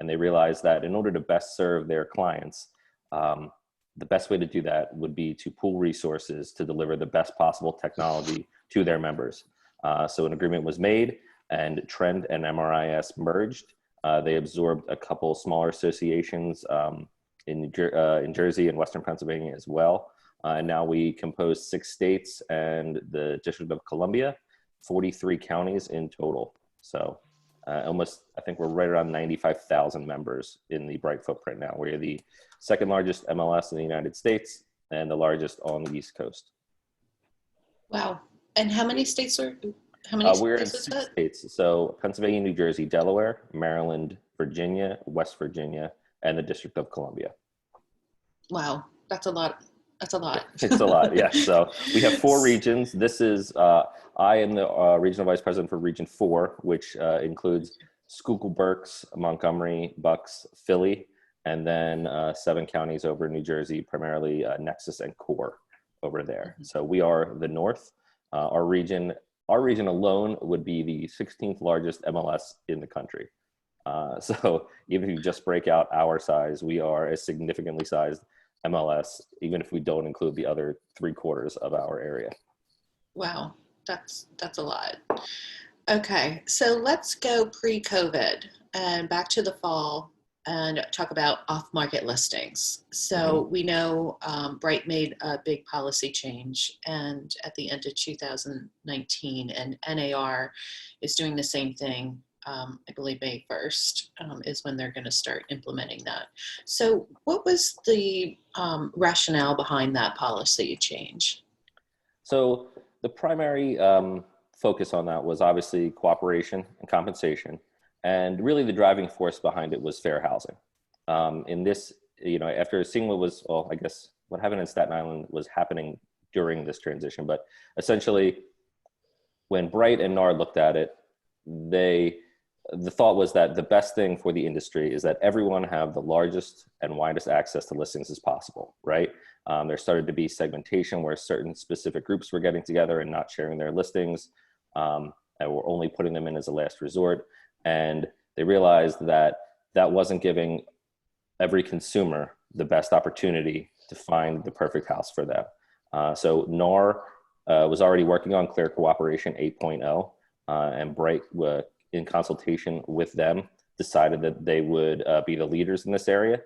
And they realized that in order to best serve their clients, the best way to do that would be to pool resources to deliver the best possible technology to their members. So an agreement was made, and Trend and MRIS merged. They absorbed a couple smaller associations in Jersey and Western Pennsylvania as well. And now we compose 6 states and the District of Columbia, 43 counties in total. So I think we're right around 95,000 members in the Bright footprint now. We're the second largest MLS in the United States and the largest on the East Coast. Wow. And how many states are, we're in 6 states. So Pennsylvania, New Jersey, Delaware, Maryland, Virginia, West Virginia, and the District of Columbia. Wow. That's a lot. That's a lot. It's a lot, yes. So we have 4 regions. This is, I am the Regional Vice President for Region 4, which includes Schuylkill, Berks, Montgomery, Bucks, Philly, and then 7 counties over in New Jersey, primarily Nexus and Core over there. So we are the North. Our region alone would be the 16th largest MLS in the country. So even if you just break out our size, we are a significantly sized MLS, even if we don't include the other 3/4 of our area. Wow, that's a lot. Okay, so let's go pre-COVID and back to the fall and talk about off-market listings. So we know Bright made a big policy change, and at the end of 2019, and NAR is doing the same thing. I believe May 1st is when they're going to start implementing that. So what was the rationale behind that policy change? So the primary focus on that was obviously cooperation and compensation. And really the driving force behind it was fair housing. In this, after seeing what happened in Staten Island was happening during this transition, but essentially when Bright and NAR looked at it, the thought was that the best thing for the industry is that everyone have the largest and widest access to listings as possible, right? There started to be segmentation where certain specific groups were getting together and not sharing their listings, and were only putting them in as a last resort. And they realized that that wasn't giving every consumer the best opportunity to find the perfect house for them. So NAR was already working on Clear Cooperation 8.0, and Bright, in consultation with them, decided that they would be the leaders in this area.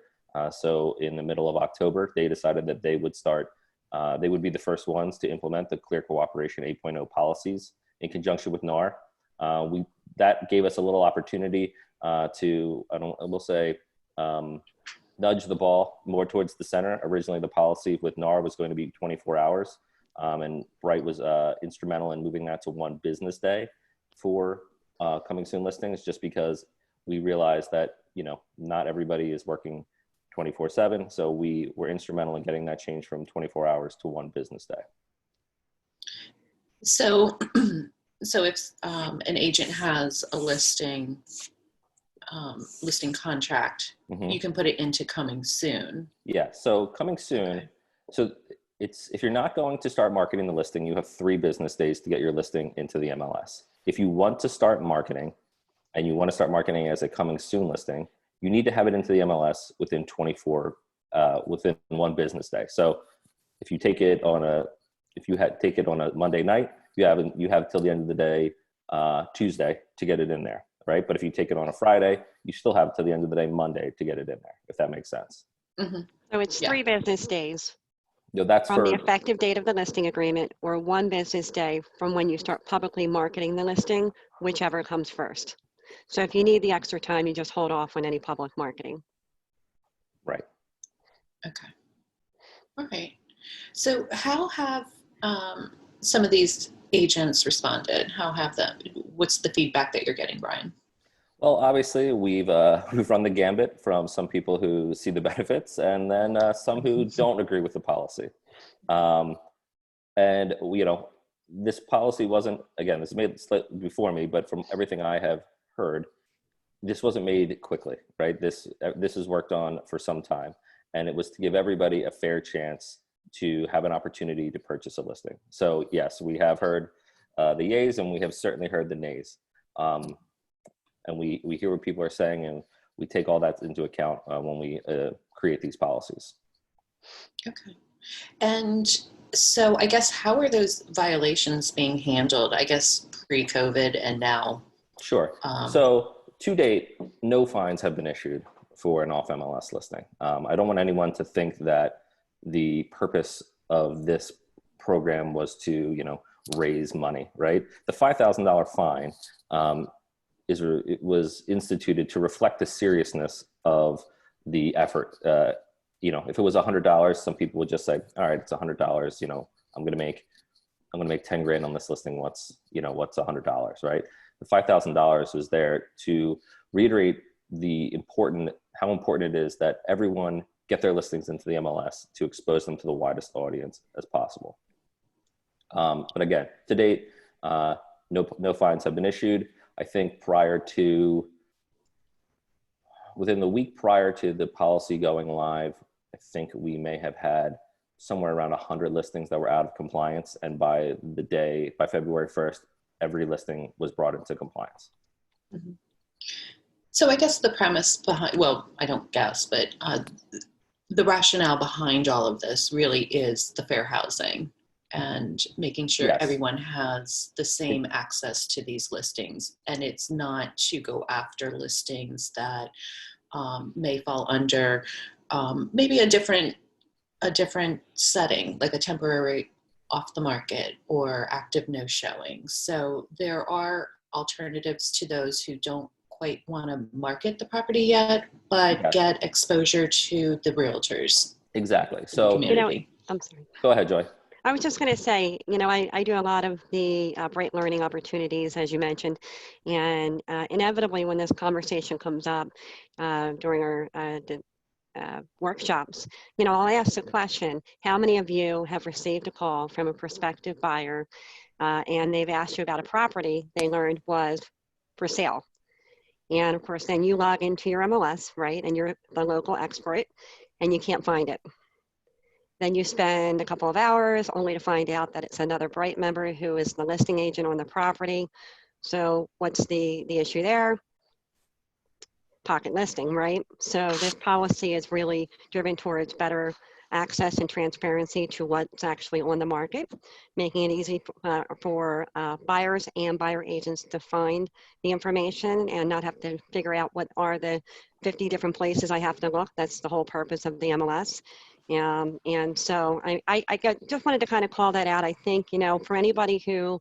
So in the middle of October, they decided that they would be the first ones to implement the Clear Cooperation 8.0 policies in conjunction with NAR. That gave us a little opportunity to nudge the ball more towards the center. Originally, the policy with NAR was going to be 24 hours, and Bright was instrumental in moving that to 1 business day for coming soon listings, just because we realized that not everybody is working 24/7. So we were instrumental in getting that change from 24 hours to 1 business day. So if an agent has a listing contract, you can put it into coming soon. Yeah. So coming soon. Okay. So if you're not going to start marketing the listing, you have 3 business days to get your listing into the MLS. If you want to start marketing and you want to start marketing as a coming soon listing, you need to have it into the MLS within 1 business day. So if you take it on a Monday night, you have till the end of the day, Tuesday, to get it in there, right? But if you take it on a Friday, you still have till the end of the day, Monday, to get it in there, if that makes sense. So it's 3 business days. That's from the effective date of the listing agreement, or 1 business day from when you start publicly marketing the listing, whichever comes first. So if you need the extra time, you just hold off on any public marketing. Right. Okay. All right. So how have some of these agents responded? What's the feedback that you're getting, Brian? Well, obviously, we've run the gambit from some people who see the benefits, and then some who don't agree with the policy. And this policy wasn't, again, this was made slightly before me, but from everything I have heard, this wasn't made quickly, right? This is worked on for some time, and it was to give everybody a fair chance to have an opportunity to purchase a listing. So yes, we have heard the yays, and we have certainly heard the nays. And we hear what people are saying, and we take all that into account when we create these policies. Okay. And so I guess how are those violations being handled, I guess, pre-COVID and now? Sure. So to date, no fines have been issued for an off MLS listing. I don't want anyone to think that the purpose of this program was to, raise money, right? The $5,000 fine it was instituted to reflect the seriousness of the effort. If it was $100, some people would just say, all right, it's $100. I'm going to make 10 grand on this listing. What's $100, right? The $5,000 was there to reiterate how important it is that everyone get their listings into the MLS to expose them to the widest audience as possible. But again, to date, no fines have been issued. I think within the week prior to the policy going live, I think we may have had somewhere around 100 listings that were out of compliance. And by February 1st, every listing was brought into compliance. Mm-hmm. So I guess the premise behind, well, I don't guess, but the rationale behind all of this really is the fair housing and making sure Yes. everyone has the same access to these listings. And it's not to go after listings that may fall under maybe a different setting, like a temporary off the market or active no showing. So there are alternatives to those who don't quite want to market the property yet, but get exposure to the realtors. Exactly. So, I'm sorry. Go ahead, Joy. I was just going to say, I do a lot of the Bright Learning opportunities, as you mentioned, and inevitably when this conversation comes up during our workshops, I'll ask the question, how many of you have received a call from a prospective buyer and they've asked you about a property they learned was for sale? And of course, then you log into your MLS, right? And you're the local expert and you can't find it. Then you spend a couple of hours only to find out that it's another Bright member who is the listing agent on the property. So what's the issue there? Pocket listing, right? So this policy is really driven towards better access and transparency to what's actually on the market, making it easy for buyers and buyer agents to find the information and not have to figure out what are the 50 different places I have to look. That's the whole purpose of the MLS. And so I just wanted to kind of call that out. I think, for anybody who,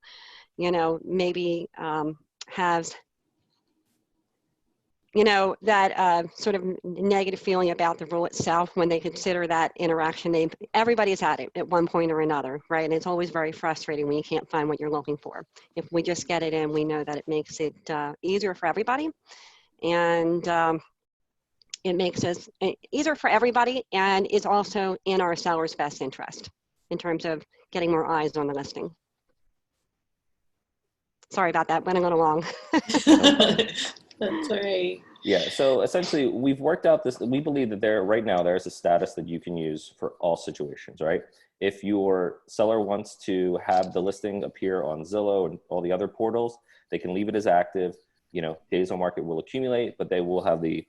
maybe has that sort of negative feeling about the rule itself when they consider that interaction. Everybody's had it at one point or another, right? And it's always very frustrating when you can't find what you're looking for. If we just get it in, we know that it makes it easier for everybody. And it makes it easier for everybody and is also in our seller's best interest in terms of getting more eyes on the listing. Sorry about that, went a little long. That's all right. Yeah, so essentially we've worked out this, we believe that right now there's a status that you can use for all situations, right? If your seller wants to have the listing appear on Zillow and all the other portals, they can leave it as active. Days on market will accumulate, but they will have the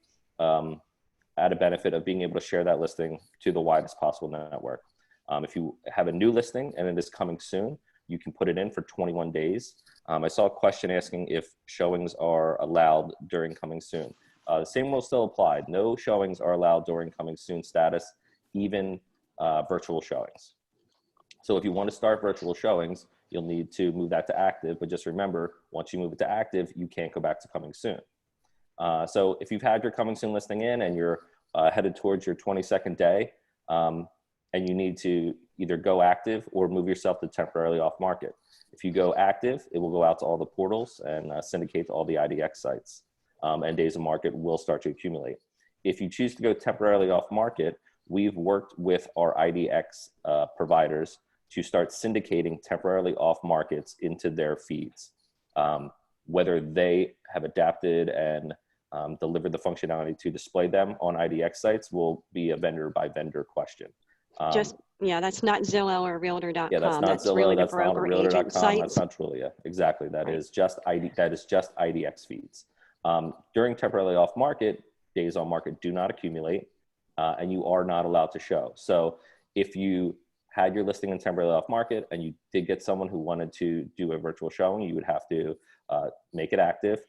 added benefit of being able to share that listing to the widest possible network. If you have a new listing and it is coming soon, you can put it in for 21 days. I saw a question asking if showings are allowed during coming soon. The same will still apply. No showings are allowed during coming soon status, even virtual showings. So if you want to start virtual showings, you'll need to move that to active, but just remember, once you move it to active, you can't go back to coming soon. So if you've had your coming soon listing in and you're headed towards your 22nd day, and you need to either go active or move yourself to temporarily off market. If you go active, it will go out to all the portals and syndicate to all the IDX sites, and days of market will start to accumulate. If you choose to go temporarily off market, we've worked with our IDX providers to start syndicating temporarily off markets into their feeds. Whether they have adapted and delivered the functionality to display them on IDX sites will be a vendor by vendor question. That's not Zillow or Realtor.com. Yeah, that's not Zillow. Really that's the broker not agent Realtor.com. sites. That's not Trulia. Exactly. That Right. is just IDX feeds. During temporarily off market, days on market do not accumulate, and you are not allowed to show. So if you had your listing in temporarily off market and you did get someone who wanted to do a virtual showing, you would have to make it active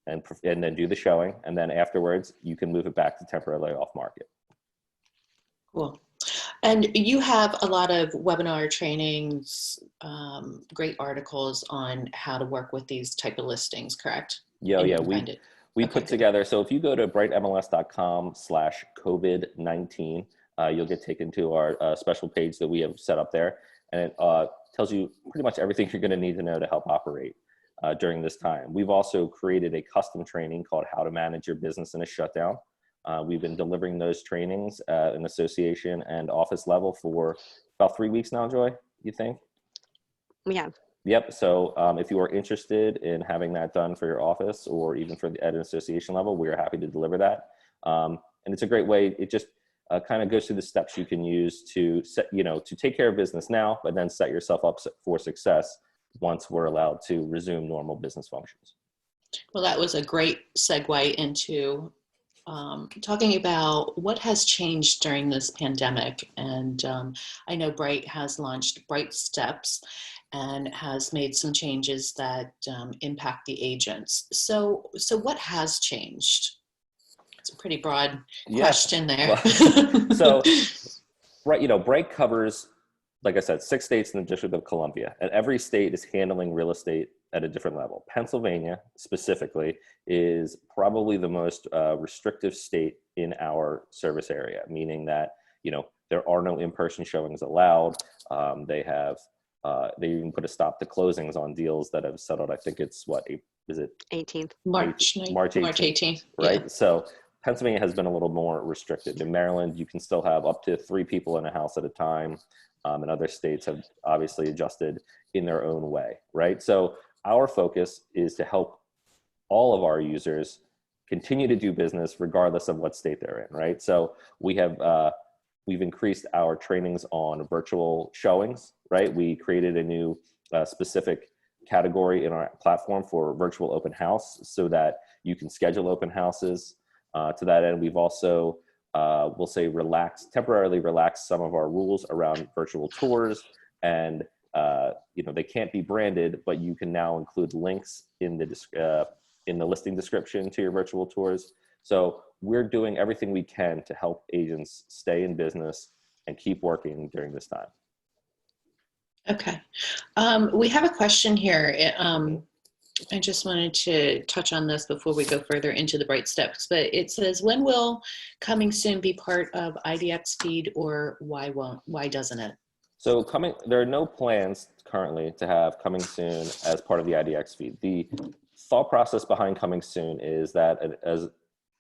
and then do the showing. And then afterwards, you can move it back to temporarily off market. Cool. And you have a lot of webinar trainings, great articles on how to work with these type of listings, correct? Yeah, And yeah. We put together, so if you go to brightmls.com/COVID-19, you'll get taken to our special page that we have set up there. And it tells you pretty much everything you're going to need to know to help operate during this time. We've also created a custom training called How to Manage Your Business in a Shutdown. We've been delivering those trainings at an association and office level for about 3 weeks now, Joy, you think? Yeah. Yep. So if you are interested in having that done for your office or even at an association level, we are happy to deliver that. And it's a great way. It just kind of goes through the steps you can use to to take care of business now, but then set yourself up for success once we're allowed to resume normal business functions. Well, that was a great segue into talking about what has changed during this pandemic. And I know Bright has launched Bright Steps and has made some changes that impact the agents. So what has changed? It's a pretty broad question there. Well, so Bright covers, like I said, 6 states in the District of Columbia, and every state is handling real estate at a different level. Pennsylvania specifically is probably the most restrictive state in our service area, meaning that, there are no in-person showings allowed. They even put a stop to closings on deals that have settled. I think it's is it 18th. March 18th. Right. Yeah. So Pennsylvania has been a little more restricted. In Maryland, you can still have up to 3 people in a house at a time. And other states have obviously adjusted in their own way, right? So our focus is to help all of our users continue to do business regardless of what state they're in, right? So we've increased our trainings on virtual showings, right? We created a new specific category in our platform for virtual open house so that you can schedule open houses. To that end, we've also we'll say temporarily relax some of our rules around virtual tours, and they can't be branded, but you can now include links in the listing description to your virtual tours. So we're doing everything we can to help agents stay in business and keep working during this time. Okay. We have a question here. I just wanted to touch on this before we go further into the Bright Steps, but it says, when will Coming Soon be part of IDX feed, or why doesn't it? So there are no plans currently to have Coming Soon as part of the IDX feed. The thought process behind Coming Soon is that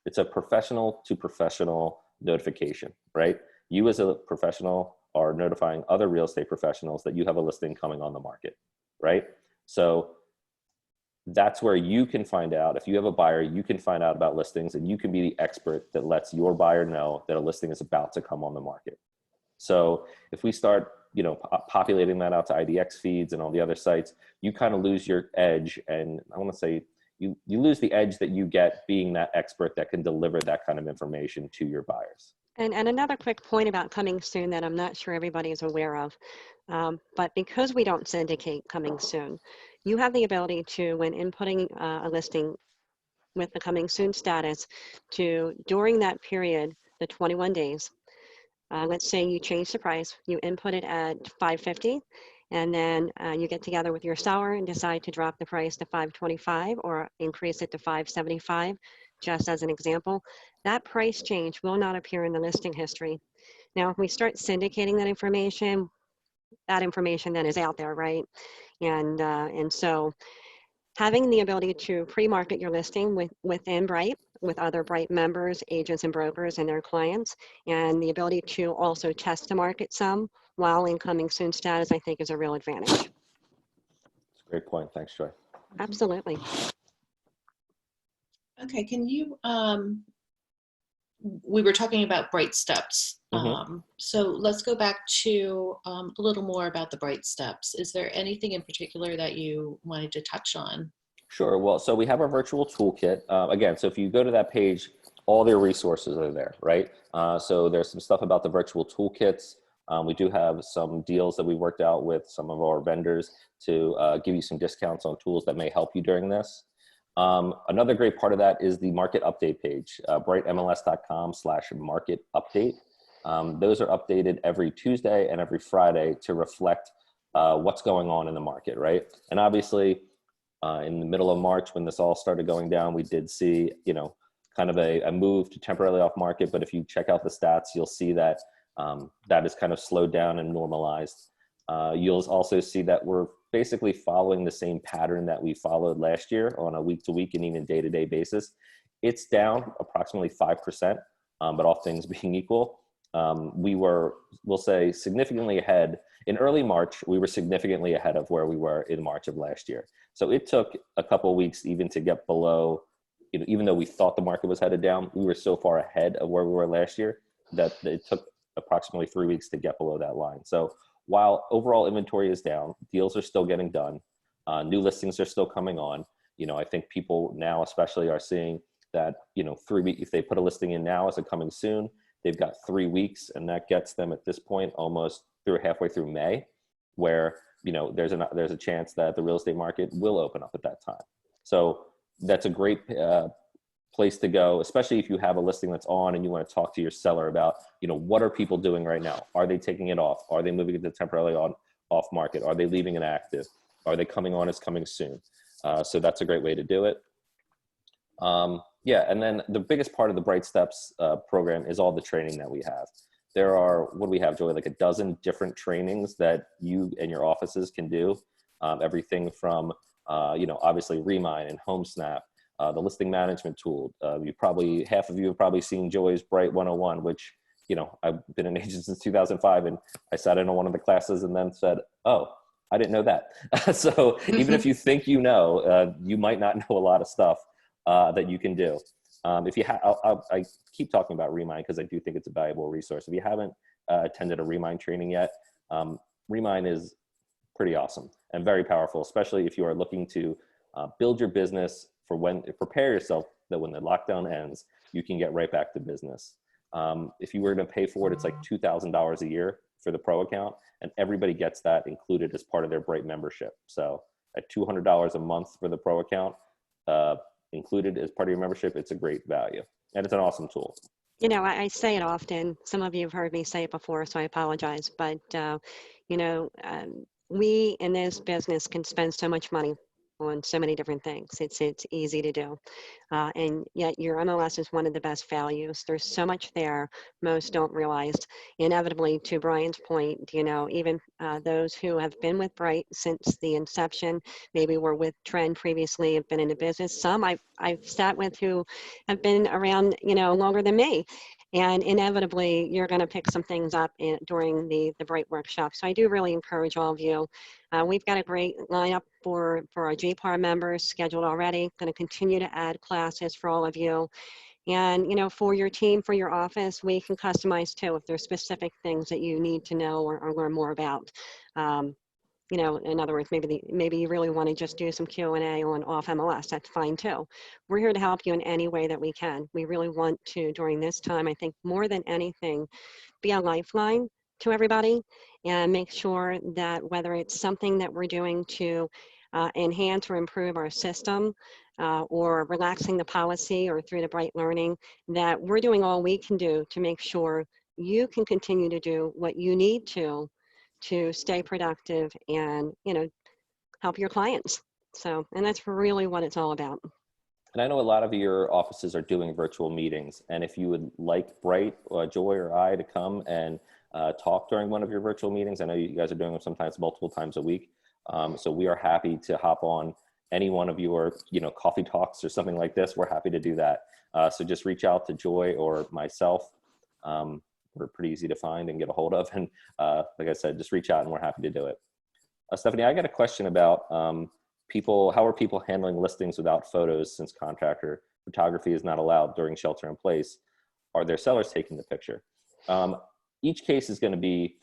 it's a professional to professional notification, right? You as a professional are notifying other real estate professionals that you have a listing coming on the market, right? So that's where you can find out, if you have a buyer, you can find out about listings, and you can be the expert that lets your buyer know that a listing is about to come on the market. So if we start, populating that out to IDX feeds and all the other sites, you kind of lose your edge. And I want to say you lose the edge that you get being that expert that can deliver that kind of information to your buyers. And another quick point about Coming Soon that I'm not sure everybody is aware of, but because we don't syndicate Coming Soon, you have the ability to, when inputting a listing with the Coming Soon status, during that period, the 21 days, let's say you change the price, you input it at $550, and then you get together with your seller and decide to drop the price to $525 or increase it to $575, just as an example. That price change will not appear in the listing history. Now, if we start syndicating that information then is out there, right? And so having the ability to pre-market your listing within Bright, with other Bright members, agents and brokers and their clients, and the ability to also test the market some while in Coming Soon status, I think is a real advantage. That's a great point. Thanks, Joy. Absolutely. Okay, can you, we were talking about Bright Steps. So let's go back to a little more about the Bright Steps. Is there anything in particular that you wanted to touch on? Sure. Well, so we have our virtual toolkit. Again, so if you go to that page, all their resources are there, right? So there's some stuff about the virtual toolkits. We do have some deals that we worked out with some of our vendors to give you some discounts on tools that may help you during this. Another great part of that is the market update page, brightmls.com/market update. Those are updated every Tuesday and every Friday to reflect what's going on in the market, right? And obviously, in the middle of March, when this all started going down, we did see, kind of a move to temporarily off market. But if you check out the stats, you'll see that that is kind of slowed down and normalized. You'll also see that we're basically following the same pattern that we followed last year on a week-to-week and even day-to-day basis. It's down approximately 5%, but all things being equal, we were, we'll say, significantly ahead. In early March, we were significantly ahead of where we were in March of last year. So it took a couple of weeks even to get below, even though we thought the market was headed down, we were so far ahead of where we were last year that it took approximately 3 weeks to get below that line. So while overall inventory is down, deals are still getting done. New listings are still coming on. I think people now especially are seeing that, 3 weeks, if they put a listing in now as a coming soon, they've got 3 weeks, and that gets them at this point almost through halfway through May, where, there's a chance that the real estate market will open up at that time. So that's a great place to go, especially if you have a listing that's on and you want to talk to your seller about, what are people doing right now? Are they taking it off? Are they moving it to temporarily off market? Are they leaving it active? Are they coming on as coming soon? So that's a great way to do it. Yeah, and then the biggest part of the Bright Steps program is all the training that we have. There are, what do we have, Joey, like a dozen different trainings that you and your offices can do. Everything from, obviously Remine and HomeSnap, the listing management tool. Half of you have probably seen Joey's Bright 101, which, I've been an agent since 2005, and I sat in on one of the classes and then said, oh, I didn't know that. So even if you think you might not know a lot of stuff that you can do. If you I keep talking about Remine because I do think it's a valuable resource. If you haven't attended a Remine training yet, Remine is pretty awesome and very powerful, especially if you are looking to build your business prepare yourself that when the lockdown ends, you can get right back to business. If you were to pay for it, it's like $2,000 a year for the pro account, and everybody gets that included as part of their Bright membership. So at $200 a month for the pro account, included as part of your membership, it's a great value, and it's an awesome tool. I say it often. Some of you have heard me say it before, so I apologize. But, we in this business can spend so much money on so many different things. It's easy to do. And yet your MLS is one of the best values. There's so much there most don't realize. Inevitably, to Brian's point, even those who have been with Bright since the inception, maybe were with Trend previously, have been in the business. Some I've sat with who have been around, longer than me. And inevitably, you're going to pick some things up during the Bright workshop. So I do really encourage all of you. We've got a great lineup for our GPAR members scheduled already. Going to continue to add classes for all of you. And, for your team, for your office, we can customize too if there's specific things that you need to know or learn more about. In other words, maybe you really want to just do some Q&A on off MLS. That's fine too. We're here to help you in any way that we can. We really want to, during this time, I think more than anything, be a lifeline to everybody and make sure that whether it's something that we're doing to enhance or improve our system or relaxing the policy or through the Bright Learning, that we're doing all we can do to make sure you can continue to do what you need to stay productive and, help your clients. So, and that's really what it's all about. And I know a lot of your offices are doing virtual meetings. And if you would like Bright, Joy, or I to come and talk during one of your virtual meetings, I know you guys are doing them sometimes multiple times a week. So we are happy to hop on any one of your, coffee talks or something like this. We're happy to do that. So just reach out to Joy or myself. We're pretty easy to find and get a hold of. And like I said, just reach out and we're happy to do it. Stephanie, I got a question about how are people handling listings without photos since contractor photography is not allowed during shelter in place? Are their sellers taking the picture? Each case is going to be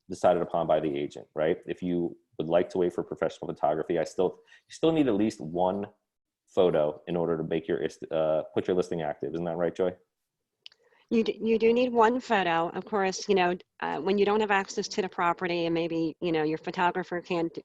decided upon by the agent, right? If you would like to wait for professional photography, you still need at least one photo in order to make your put your listing active. Isn't that right, Joy? You do need one photo. Of course, when you don't have access to the property and maybe, your photographer can't,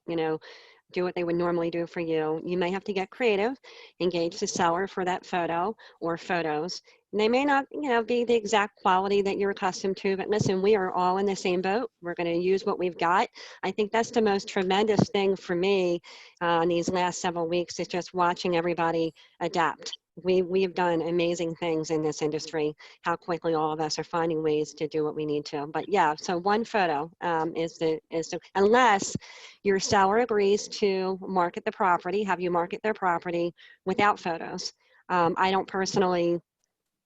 do what they would normally do for you, you may have to get creative, engage the seller for that photo or photos. And they may not, be the exact quality that you're accustomed to, but listen, we are all in the same boat. We're going to use what we've got. I think that's the most tremendous thing for me in these last several weeks is just watching everybody adapt. We have done amazing things in this industry, how quickly all of us are finding ways to do what we need to. But yeah, so one photo is the unless your seller agrees to market the property, have you market their property without photos. I don't personally,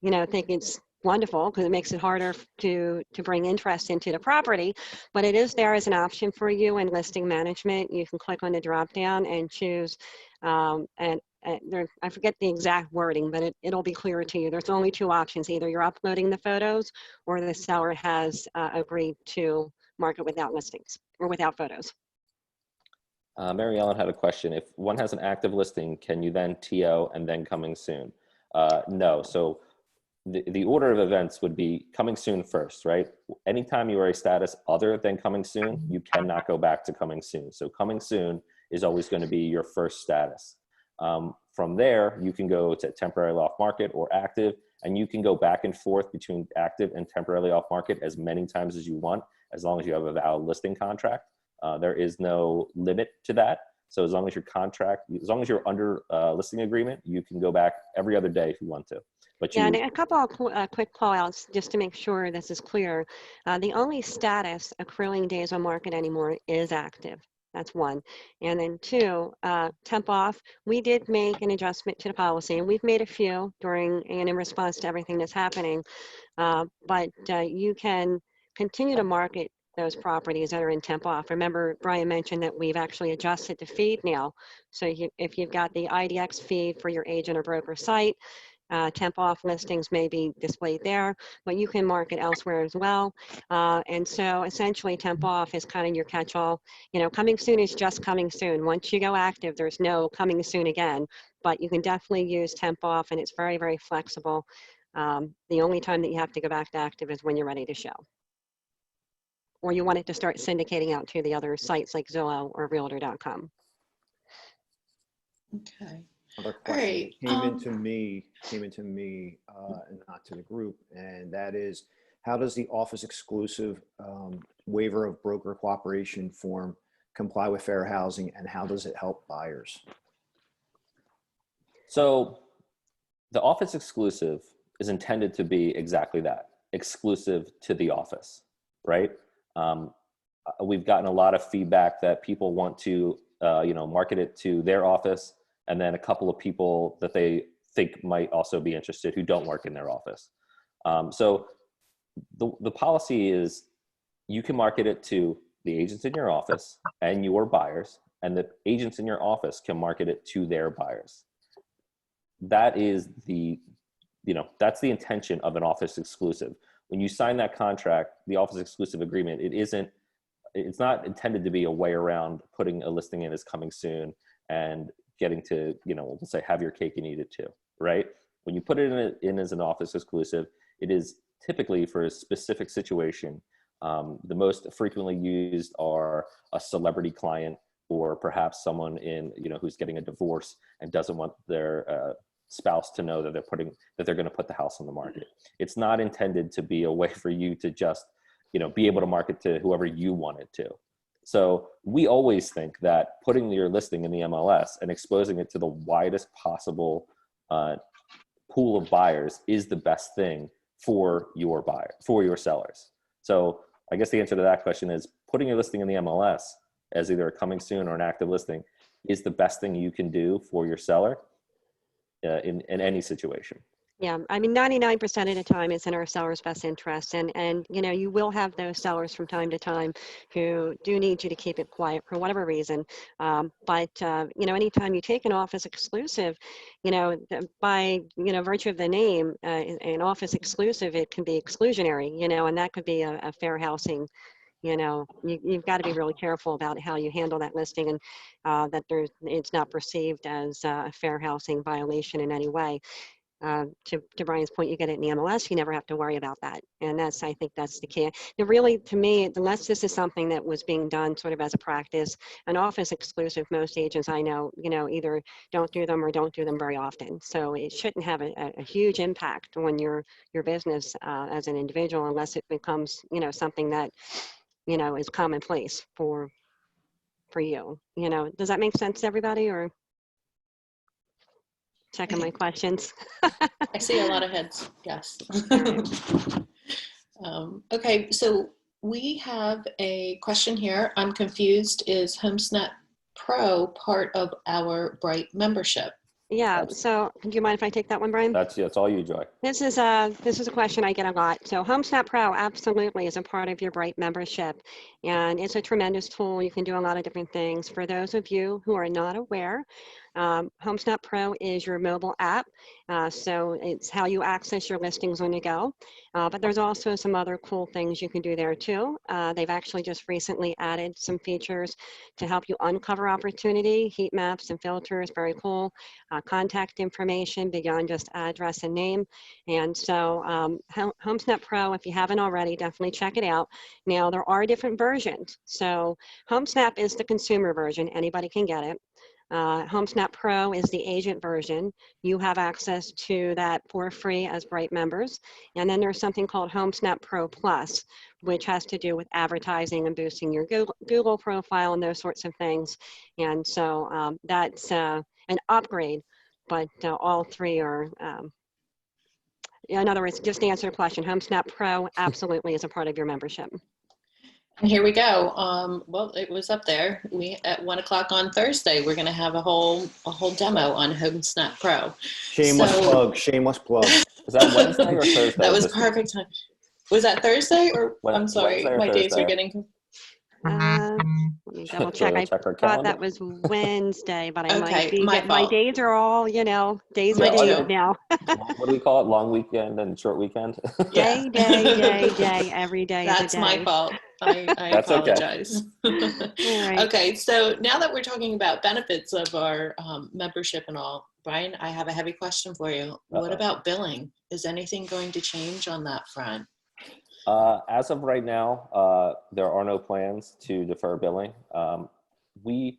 think it's wonderful because it makes it harder to bring interest into the property, but it is there as an option for you in listing management. You can click on the drop down and choose, I forget the exact wording, but it'll be clearer to you. There's only two options. Either you're uploading the photos or the seller has agreed to market without listings or without photos. Mary Ellen had a question. If one has an active listing, can you then TO and then coming soon? No. So the order of events would be coming soon first, right? Anytime you are a status other than coming soon, you cannot go back to coming soon. So coming soon is always going to be your first status. From there, you can go to temporarily off market or active, and you can go back and forth between active and temporarily off market as many times as you want, as long as you have a valid listing contract. There is no limit to that. So as long as as long as you're under listing agreement, you can go back every other day if you want to. But and a couple of quick call outs just to make sure this is clear. The only status accruing days on market anymore is active. That's one. And then two, temp off, we did make an adjustment to the policy, and we've made a few during and in response to everything that's happening. But you can continue to market those properties that are in temp off. Remember, Brian mentioned that we've actually adjusted the feed now. So if you've got the IDX feed for your agent or broker site, temp off listings may be displayed there, but you can market elsewhere as well. And so essentially temp off is kind of your catch-all. Coming soon is just coming soon. Once you go active, there's no coming soon again, but you can definitely use temp off, and it's very, very flexible. The only time that you have to go back to active is when you're ready to show, or you want it to start syndicating out to the other sites like Zillow or Realtor.com. Okay. Another All question right. came into me, and not to the group, and that is, how does the office exclusive waiver of broker cooperation form comply with fair housing, and how does it help buyers? So the office exclusive is intended to be exactly that, exclusive to the office, right? We've gotten a lot of feedback that people want to, market it to their office, and then a couple of people that they think might also be interested who don't work in their office. So the policy is you can market it to the agents in your office and your buyers, and the agents in your office can market it to their buyers. That is that's the intention of an office exclusive. When you sign that contract, the office exclusive agreement, it's not intended to be a way around putting a listing in as coming soon and getting to, we'll say have your cake and eat it too, right? When you put it in as an office exclusive, it is typically for a specific situation. The most frequently used are a celebrity client, or perhaps someone who's getting a divorce and doesn't want their spouse to know that they're going to put the house on the market. It's not intended to be a way for you to just, be able to market to whoever you want it to. So we always think that putting your listing in the MLS and exposing it to the widest possible pool of buyers is the best thing for your sellers. So I guess the answer to that question is putting your listing in the MLS as either a coming soon or an active listing is the best thing you can do for your seller in any situation. Yeah, I mean, 99% of the time it's in our seller's best interest. And you will have those sellers from time to time who do need you to keep it quiet for whatever reason. But anytime you take an office exclusive, by, virtue of the name, an office exclusive, it can be exclusionary, and that could be a fair housing you've got to be really careful about how you handle that listing, and that it's not perceived as a fair housing violation in any way. To Brian's point, you get it in the MLS, you never have to worry about that. And I think that's the key. And really, to me, unless this is something that was being done sort of as a practice, an office exclusive, most agents I know, either don't do them or don't do them very often. So it shouldn't have a huge impact on your business as an individual, unless it becomes, something that, is commonplace for you. Does that make sense to everybody, or? Checking my questions. I see a lot of heads. Yes. Okay, so we have a question here. I'm confused. Is HomeSnap Pro part of our Bright membership? Yeah. So, do you mind if I take that one, Brian? That's all you, Joy. This is a question I get a lot. So HomeSnap Pro absolutely is a part of your Bright membership, and it's a tremendous tool. You can do a lot of different things. For those of you who are not aware, HomeSnap Pro is your mobile app. So it's how you access your listings on the go. But there's also some other cool things you can do there too. They've actually just recently added some features to help you uncover opportunity, heat maps and filters, very cool. Contact information beyond just address and name. And so HomeSnap Pro, if you haven't already, definitely check it out. Now, there are different versions. So HomeSnap is the consumer version. Anybody can get it. HomeSnap Pro is the agent version. You have access to that for free as Bright members. And then there's something called HomeSnap Pro Plus, which has to do with advertising and boosting your Google profile and those sorts of things. And so that's an upgrade, but all three are, in other words, just to answer the question, HomeSnap Pro absolutely is a part of your membership. And here we go. Well, it was up there. At 1 o'clock on Thursday, we're going to have a whole demo on HomeSnap Pro. Shameless plug. Shameless plug. Is that Wednesday or Thursday? That was perfect time. Was that Thursday or I'm sorry, my days are getting. Let me double check. I thought that was Wednesday, but I might be. My days are all, days by days now. What do we call it? Long weekend and short weekend? Day, every day. That's my fault. I apologize. Okay. Right. Okay, so now that we're talking about benefits of our membership and all, Brian, I have a heavy question for you. What about billing? Is anything going to change on that front? As of right now, there are no plans to defer billing. We're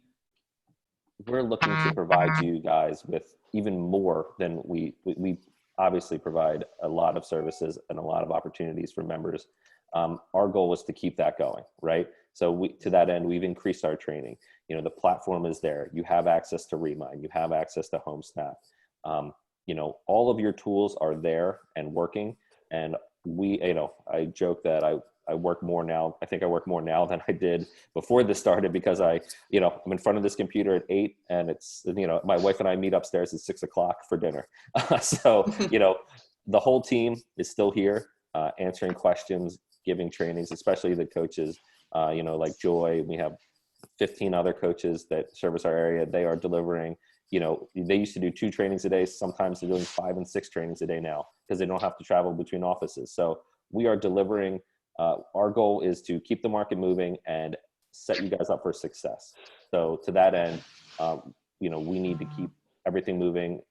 looking to provide you guys with even more than we obviously provide a lot of services and a lot of opportunities for members. Our goal is to keep that going, right? So to that end, we've increased our training. The platform is there. You have access to Remind. You have access to HomeSnap. All of your tools are there and working. And I joke that I work more now. I think I work more now than I did before this started because I'm in front of this computer at 8 and it's, my wife and I meet upstairs at 6 o'clock for dinner. So, the whole team is still here, answering questions, giving trainings, especially the coaches, like Joy. We have 15 other coaches that service our area. They are delivering. They used to do 2 trainings a day. Sometimes they're doing 5 and 6 trainings a day now because they don't have to travel between offices. So we are delivering. Our goal is to keep the market moving and set you guys up for success. So to that end, we need to keep everything moving,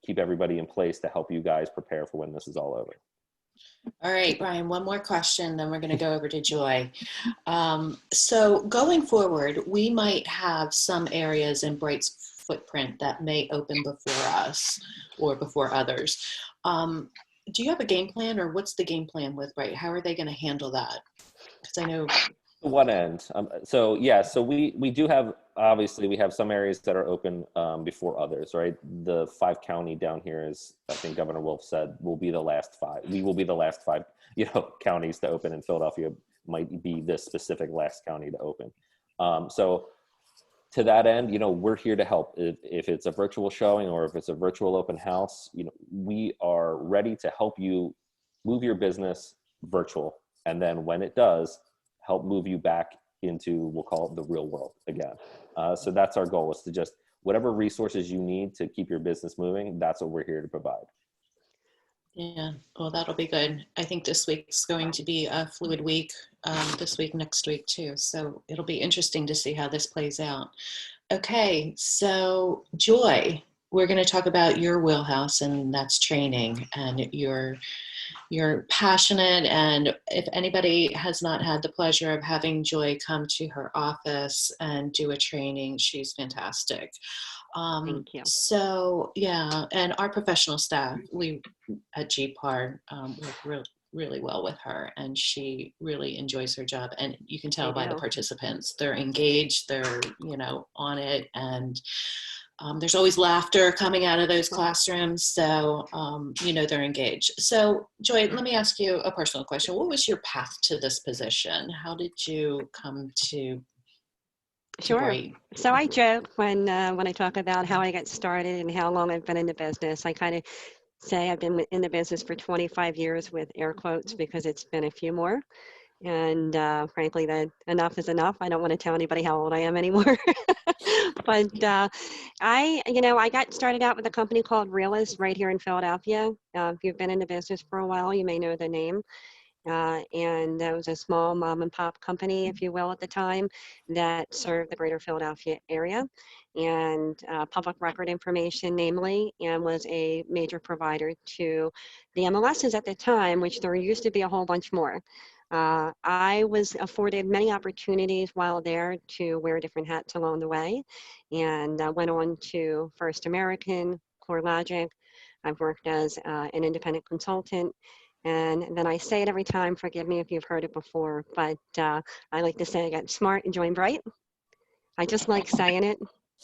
keep everybody in place to help you guys prepare for when this is all over. All right, Brian, one more question, then we're going to go over to Joy. So going forward, we might have some areas in Bright's footprint that may open before us or before others. Do you have a game plan, or what's the game plan with Bright? How are they going to handle that? Because I know. To what end? So we do have, obviously we have some areas that are open before others, right? The 5 county down here is, I think Governor Wolf said, will be the last 5. We will be the last 5, counties to open, and Philadelphia might be this specific last county to open. So to that end, we're here to help. If it's a virtual showing or if it's a virtual open house, we are ready to help you move your business virtual. And then when it does, help move you back into, we'll call it the real world again. So that's our goal, is to just, whatever resources you need to keep your business moving, that's what we're here to provide. Yeah, well, that'll be good. I think this week's going to be a fluid week, this week, next week too. So it'll be interesting to see how this plays out. Okay, so Joy, we're going to talk about your wheelhouse, and that's training. And you're passionate. And if anybody has not had the pleasure of having Joy come to her office and do a training, she's fantastic. Thank you. So yeah, and our professional staff, we at GPAR work really well with her, and she really enjoys her job. And you can tell They by the do. participants, they're engaged, they're on it, and there's always laughter coming out of those classrooms. So they're engaged. So Joy, let me ask you a personal question. What was your path to this position? How did you come to Sure. Bright? So I joke when I talk about how I got started and how long I've been in the business. I kind of say I've been in the business for 25 years with air quotes because it's been a few more. And frankly, that enough is enough. I don't want to tell anybody how old I am anymore. But I got started out with a company called Realist right here in Philadelphia. If you've been in the business for a while, you may know the name. And that was a small mom and pop company, if you will, at the time that served the greater Philadelphia area and public record information, namely, and was a major provider to the MLSs at the time, which there used to be a whole bunch more. I was afforded many opportunities while there to wear different hats along the way, and went on to First American, CoreLogic. I've worked as an independent consultant. And then I say it every time, forgive me if you've heard it before, but I like to say I got smart and joined Bright. I just like saying it.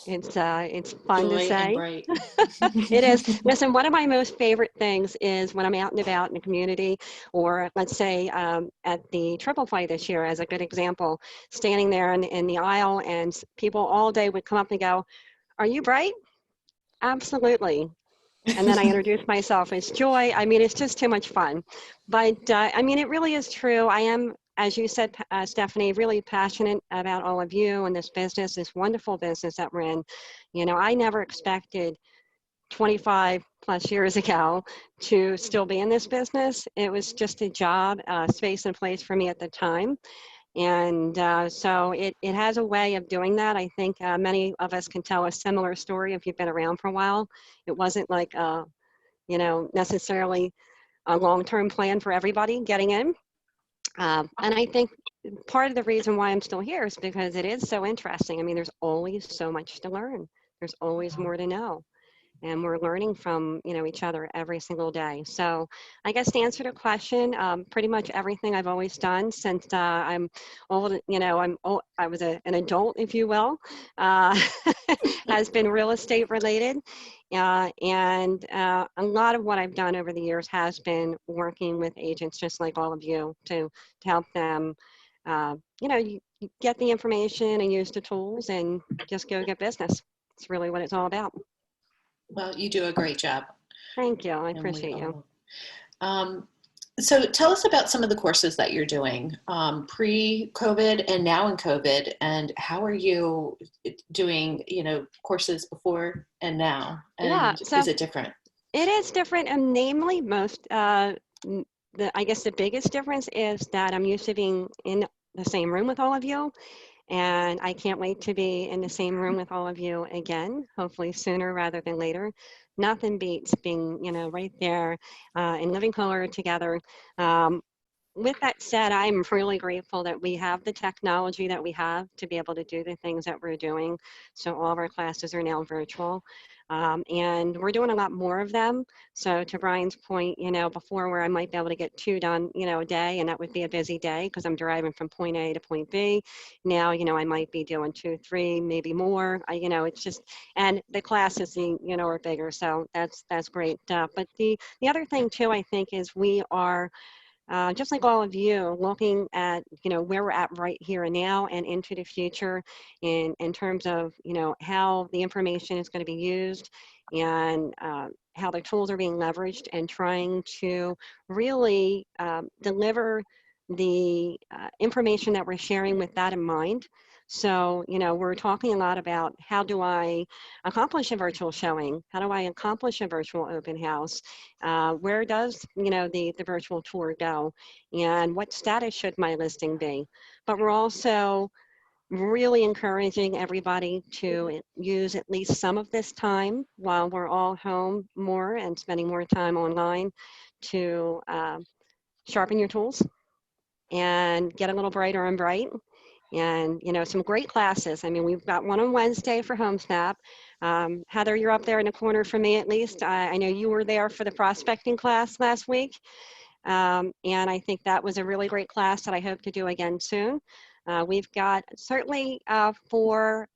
It's fun to Joy and say. Bright. It is. Listen, one of my most favorite things is when I'm out and about in the community, or let's say at the Triple Play this year, as a good example, standing there in the aisle and people all day would come up and go, "Are you Bright?" Absolutely. And then I introduce myself as Joy. I mean, it's just too much fun. But I mean, it really is true. I am, as you said, Stephanie, really passionate about all of you and this business, this wonderful business that we're in. I never expected 25 plus years ago to still be in this business. It was just a job, space and place for me at the time. And so it has a way of doing that. I think many of us can tell a similar story if you've been around for a while. It wasn't like, necessarily a long-term plan for everybody getting in. And I think part of the reason why I'm still here is because it is so interesting. I mean, there's always so much to learn. There's always more to know. And we're learning from each other every single day. So I guess to answer the question, pretty much everything I've always done since I'm old, I was an adult, if you will, has been real estate related. And a lot of what I've done over the years has been working with agents just like all of you to help them, you get the information and use the tools and just go get business. It's really what it's all about. Well, you do a great job. Thank you. I And appreciate you. So tell us about some of the courses that you're doing pre-COVID and now in COVID, and how are you doing, courses before and now? And Yeah, so is it different? it is different, and namely I guess the biggest difference is that I'm used to being in the same room with all of you, and I can't wait to be in the same room with all of you again, hopefully sooner rather than later. Nothing beats being, right there in living color together. With that said, I'm really grateful that we have the technology that we have to be able to do the things that we're doing. So all of our classes are now virtual. And we're doing a lot more of them. So to Brian's point, before where I might be able to get 2 done, a day, and that would be a busy day because I'm driving from point A to point B. Now, I might be doing 2, 3, maybe more. It's just, and the classes, are bigger. So that's great. But the other thing too, I think, is we are just like all of you, looking at where we're at right here and now and into the future in terms of how the information is going to be used and how the tools are being leveraged, and trying to really deliver the information that we're sharing with that in mind. So, we're talking a lot about how do I accomplish a virtual showing? How do I accomplish a virtual open house? Where does, the virtual tour go? And what status should my listing be? But we're also really encouraging everybody to use at least some of this time while we're all home more and spending more time online to sharpen your tools and get a little brighter and bright. And, some great classes. I mean, we've got one on Wednesday for HomeSnap. Heather, you're up there in the corner for me at least. I know you were there for the prospecting class last week. And I think that was a really great class that I hope to do again soon. We've got certainly for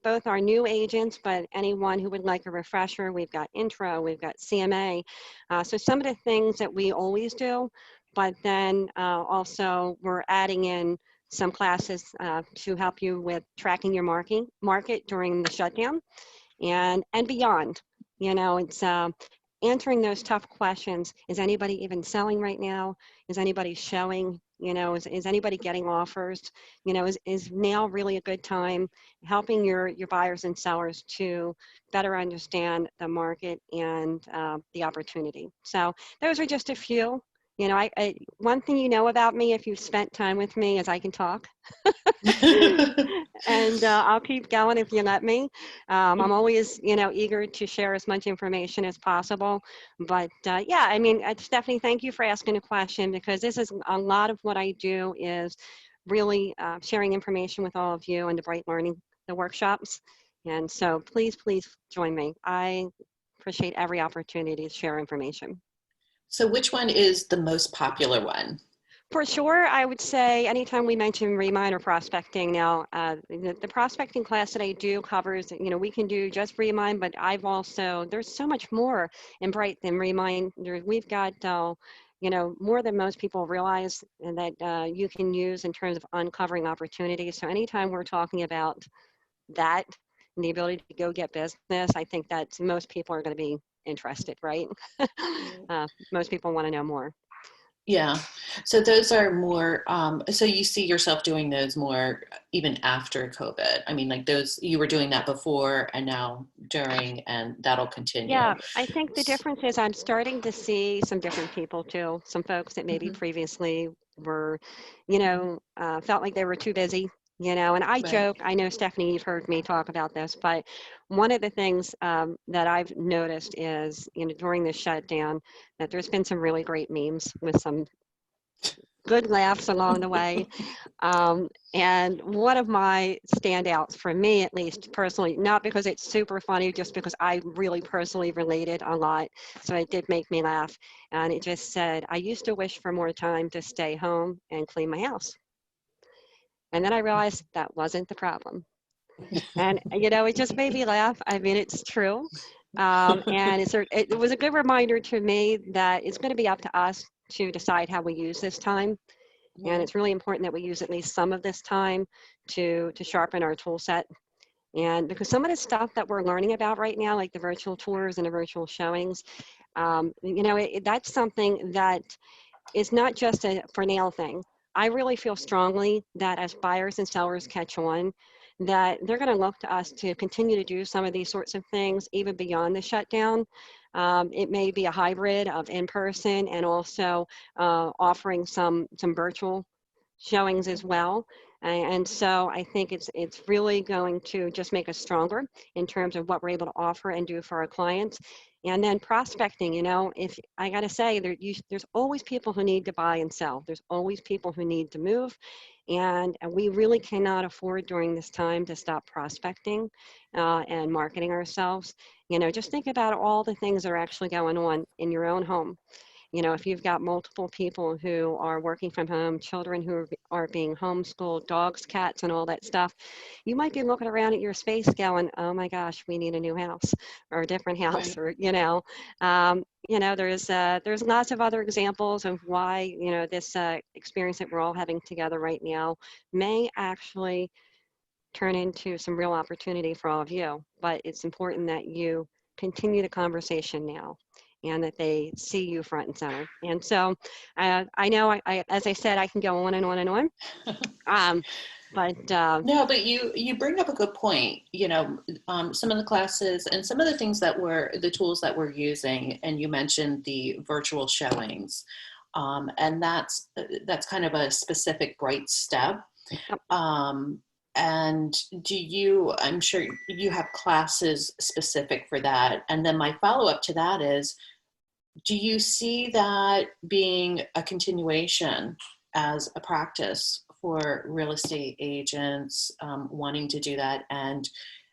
both our new agents, but anyone who would like a refresher, we've got intro, we've got CMA. So some of the things that we always do, but then also we're adding in some classes to help you with tracking your market during the shutdown and beyond. It's answering those tough questions. Is anybody even selling right now? Is anybody showing? Is anybody getting offers? Is now really a good time? Helping your buyers and sellers to better understand the market and the opportunity. So those are just a few. One thing about me, if you've spent time with me, is I can talk. And I'll keep going if you let me. I'm always, eager to share as much information as possible. But yeah, I mean, Stephanie, thank you for asking a question, because this is a lot of what I do is really sharing information with all of you and the Bright Learning, the workshops. And so please join me. I appreciate every opportunity to share information. So which one is the most popular one? For sure, I would say anytime we mention Remind or prospecting now, the prospecting class that I do covers, we can do just Remind, but there's so much more in Bright than Remind. We've got, more than most people realize that you can use in terms of uncovering opportunities. So anytime we're talking about that and the ability to go get business, I think that most people are going to be interested, right? Most people want to know more. Yeah. So those are more, so you see yourself doing those more even after COVID. I mean, like those, you were doing that before and now during, and that'll continue. Yeah, I think the difference is I'm starting to see some different people too. Some folks that maybe previously were, felt like they were too busy, and I joke, I know Stephanie, you've heard me talk about this, but one of the things that I've noticed is, during the shutdown, that there's been some really great memes with some good laughs along the way. And one of my standouts for me, at least personally, not because it's super funny, just because I really personally related a lot. So it did make me laugh. And it just said, I used to wish for more time to stay home and clean my house. And then I realized that wasn't the problem. And, it just made me laugh. I mean, it's true. And it was a good reminder to me that it's going to be up to us to decide how we use this time. And it's really important that we use at least some of this time to sharpen our tool set. And because some of the stuff that we're learning about right now, like the virtual tours and the virtual showings, that's something that is not just a for now thing. I really feel strongly that as buyers and sellers catch on, that they're going to look to us to continue to do some of these sorts of things even beyond the shutdown. It may be a hybrid of in-person and also offering some virtual showings as well. And so I think it's really going to just make us stronger in terms of what we're able to offer and do for our clients. And then prospecting, if I got to say, there's always people who need to buy and sell. There's always people who need to move. And we really cannot afford during this time to stop prospecting and marketing ourselves. Just think about all the things that are actually going on in your own home. If you've got multiple people who are working from home, children who are being homeschooled, dogs, cats, and all that stuff, you might be looking around at your space going, oh my gosh, we need a new house or a different house, or, there's lots of other examples of why, this experience that we're all having together right now may actually turn into some real opportunity for all of you. But it's important that you continue the conversation now, and that they see you front and center. And so I know, as I said, I can go on and on and on. But No, but you bring up a good point. Some of the classes and some of the things that were the tools that we're using, and you mentioned the virtual showings, and that's kind of a specific bright step. And I'm sure you have classes specific for that. And then my follow-up to that is, do you see that being a continuation as a practice for real estate agents wanting to do that, and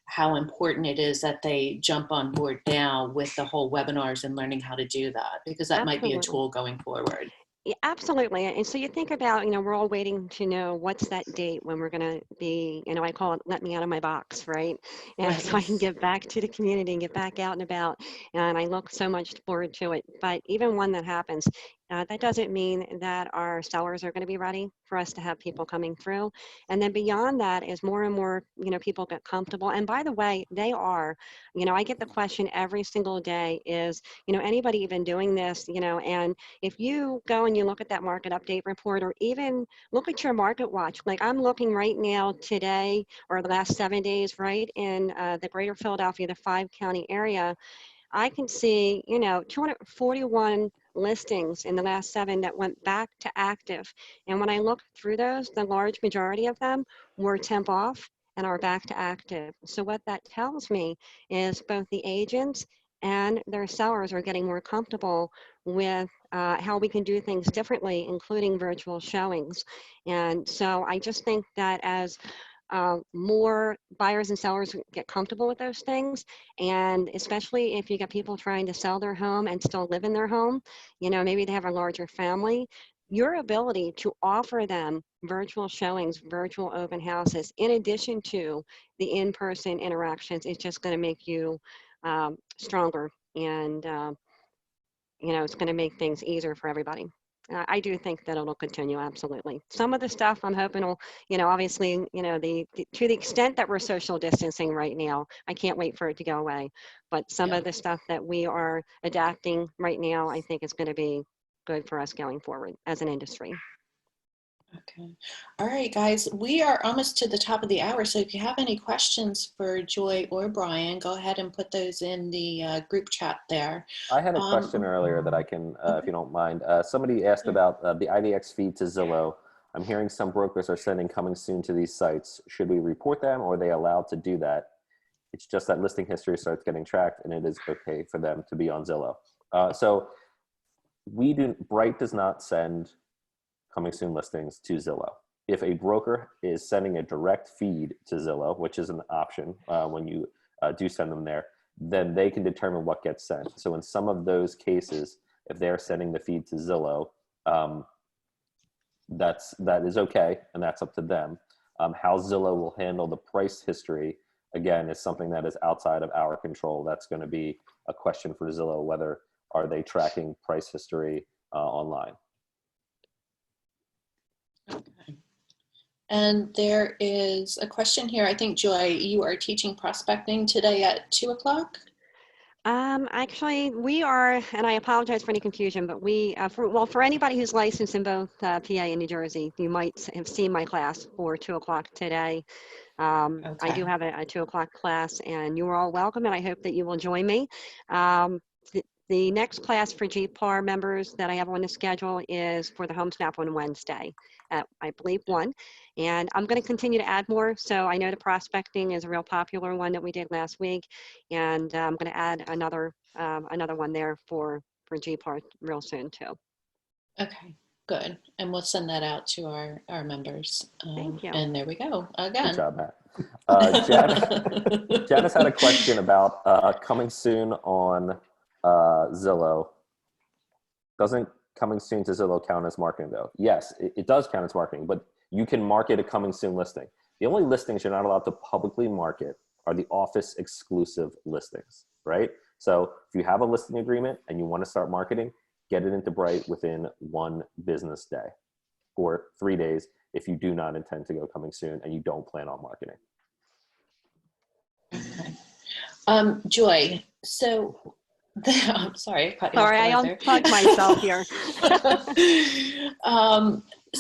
how important it is that they jump on board now with the whole webinars and learning how to do that, because that might be a tool going forward. Yeah, absolutely. And so you think about, we're all waiting to know what's that date when we're going to be, I call it let me out of my box, right? And Right. so I can get back to the community and get back out and about. And I look so much forward to it. But even when that happens, that doesn't mean that our sellers are going to be ready for us to have people coming through. And then beyond that, as more and more, people get comfortable. And by the way, they are, I get the question every single day is, anybody even doing this, and if you go and you look at that market update report, or even look at your market watch, like I'm looking right now today, or the last 7 days, right in the greater Philadelphia, the 5-county area, I can see, 241 listings in the last 7 that went back to active. And when I look through those, the large majority of them were temp off and are back to active. So what that tells me is both the agents and their sellers are getting more comfortable with how we can do things differently, including virtual showings. And so I just think that as more buyers and sellers get comfortable with those things, and especially if you got people trying to sell their home and still live in their home, maybe they have a larger family, your ability to offer them virtual showings, virtual open houses, in addition to the in-person interactions, is just going to make you stronger, and it's going to make things easier for everybody. I do think that it'll continue, absolutely. Some of the stuff I'm hoping will, obviously, to the extent that we're social distancing right now, I can't wait for it to go away. But some of the stuff that we are adapting right now, I think is going to be good for us going forward as an industry. Okay. All right, guys, we are almost to the top of the hour. So if you have any questions for Joy or Brian, go ahead and put those in the group chat there. I had a question earlier that I can, if you don't mind. Somebody asked about the IDX feed to Zillow. I'm hearing some brokers are sending coming soon to these sites. Should we report them, or are they allowed to do that? It's just that listing history starts getting tracked, and it is okay for them to be on Zillow. So Bright does not send coming soon listings to Zillow. If a broker is sending a direct feed to Zillow, which is an option when you do send them there, then they can determine what gets sent. So in some of those cases, if they're sending the feed to Zillow, that is okay, and that's up to them. How Zillow will handle the price history, again, is something that is outside of our control. That's going to be a question for Zillow, whether are they tracking price history online. Okay. And there is a question here. I think, Joy, you are teaching prospecting today at 2:00? Actually, we are, and I apologize for any confusion, but we, for anybody who's licensed in both PA and New Jersey, you might have seen my class for 2:00 today. I do have a 2:00 class, and you are all welcome, and I hope that you will join me. The next class for GPAR members that I have on the schedule is for the Home Snap on Wednesday at, I believe, 1. And I'm going to continue to add more. So I know the prospecting is a real popular one that we did last week. And I'm going to add another one there for GPAR real soon too. Okay, good. And we'll send that out to our members. Thank you. And there we go again. Good job, Matt. Janice had a question about coming soon on Zillow. Doesn't coming soon to Zillow count as marketing though? Yes, it does count as marketing, but you can market a coming soon listing. The only listings you're not allowed to publicly market are the office exclusive listings, right? So if you have a listing agreement and you want to start marketing, get it into Bright within 1 business day or 3 days if you do not intend to go coming soon and you don't plan on marketing. Okay. Joy, so I'm sorry. Sorry, I unplugged myself here.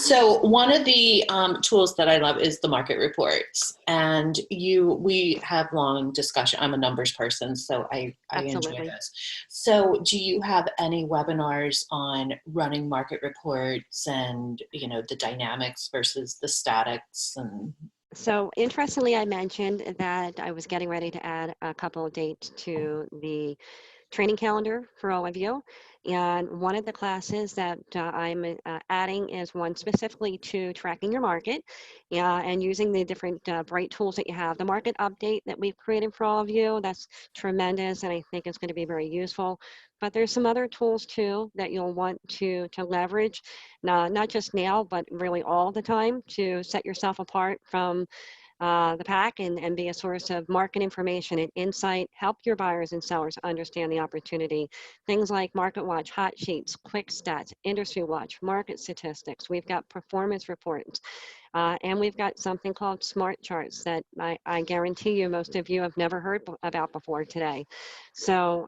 So one of the tools that I love is the market reports, and we have long discussion. I'm a numbers person, so I enjoy Absolutely. this. So do you have any webinars on running market reports and, you know, the dynamics versus the statics? And So interestingly, I mentioned that I was getting ready to add a couple of dates to the training calendar for all of you. And one of the classes that I'm adding is one specifically to tracking your market and using the different bright tools that you have. The market update that we've created for all of you, that's tremendous, and I think it's going to be very useful. But there's some other tools too that you'll want to leverage, not just now, but really all the time, to set yourself apart from the pack and be a source of market information and insight, help your buyers and sellers understand the opportunity. Things like Market Watch, Hot Sheets, Quick Stats, Industry Watch, Market Statistics. We've got performance reports. And we've got something called Smart Charts that I guarantee you most of you have never heard about before today. So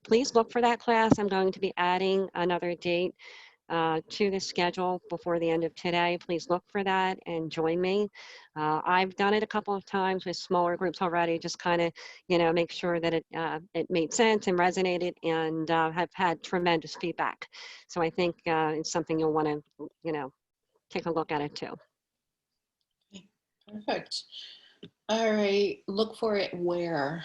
please look for that class. I'm going to be adding another date to the schedule before the end of today. Please look for that and join me. I've done it a couple of times with smaller groups already, just kind of, you know, make sure that it made sense and resonated, and have had tremendous feedback. So I think it's something you'll want to, you know, take a look at it too. perfect. All right, look for it where?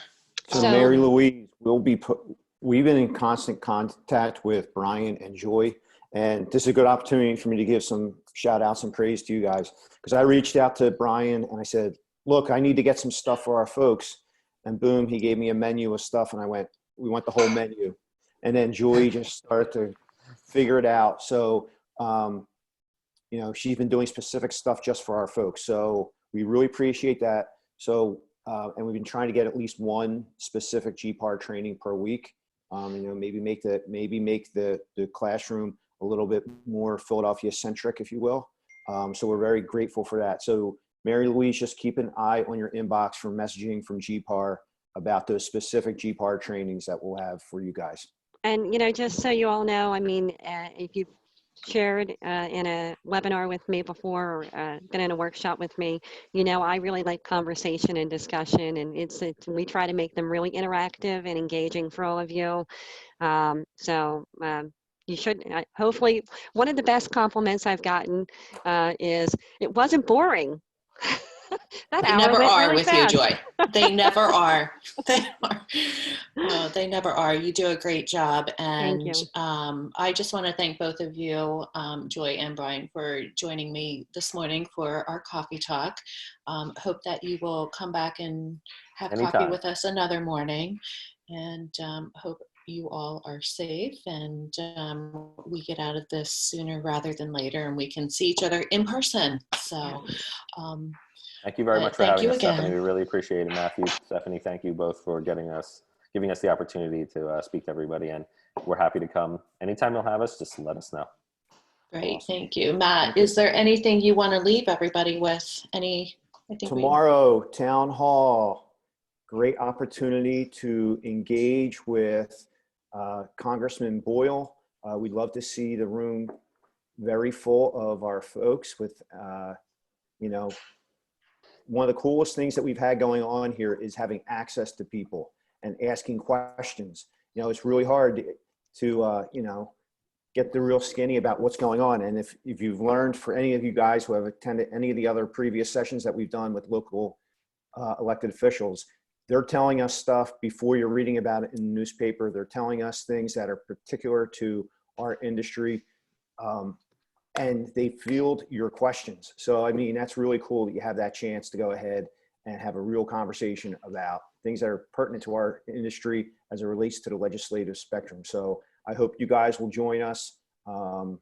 So Mary Louise, we've been in constant contact with Brian and Joy, and this is a good opportunity for me to give some shout outs and praise to you guys, because I reached out to Brian and I said, look, I need to get some stuff for our folks. And boom, he gave me a menu of stuff, and we went the whole menu. And then Joy just started to figure it out. So, you know, she's been doing specific stuff just for our folks. So we really appreciate that. So, and we've been trying to get at least one specific GPAR training per week. You know, maybe make the classroom a little bit more Philadelphia centric, if you will. So we're very grateful for that. So Mary Louise, just keep an eye on your inbox for messaging from GPAR about those specific GPAR trainings that we'll have for you guys. And, you know, just so you all know, I mean, if you've shared in a webinar with me before, or been in a workshop with me, you know, I really like conversation and discussion, and we try to make them really interactive and engaging for all of you. You should, hopefully, one of the best compliments I've gotten is, it wasn't boring. That They hour never went are really with fast. you, Joy. They never are. They are. No, they never are. You do a great job. And Thank you. I just want to thank both of you, Joy and Brian, for joining me this morning for our coffee talk. Hope that you will come back and have Anytime. coffee with us another morning. And hope you all are safe, and we get out of this sooner rather than later, and we can see each other in person. So thank you very much for having us, again. Stephanie. We really appreciate it. Matthew, Stephanie, thank you both for giving us the opportunity to speak to everybody, and we're happy to come. Anytime you'll have us, just let us know. Great, Awesome. thank you. Matt, is there anything you want to leave everybody with? Tomorrow, Town Hall, great opportunity to engage with Congressman Boyle. We'd love to see the room very full of our folks with, you know, one of the coolest things that we've had going on here is having access to people and asking questions. You know, it's really hard to you know, get the real skinny about what's going on. And if you've learned, for any of you guys who have attended any of the other previous sessions that we've done with local elected officials, they're telling us stuff before you're reading about it in the newspaper. They're telling us things that are particular to our industry. And they field your questions. So, I mean, that's really cool that you have that chance to go ahead and have a real conversation about things that are pertinent to our industry as it relates to the legislative spectrum. So I hope you guys will join us. And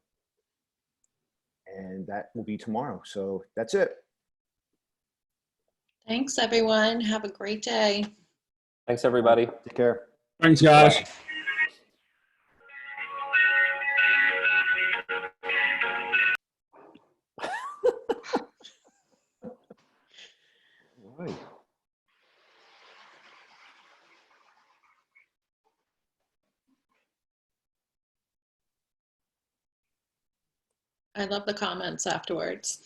that will be tomorrow. So that's it. Thanks, everyone. Have a great day. Thanks, everybody. Take care. Thanks, guys. Bye. Right. I love the comments afterwards.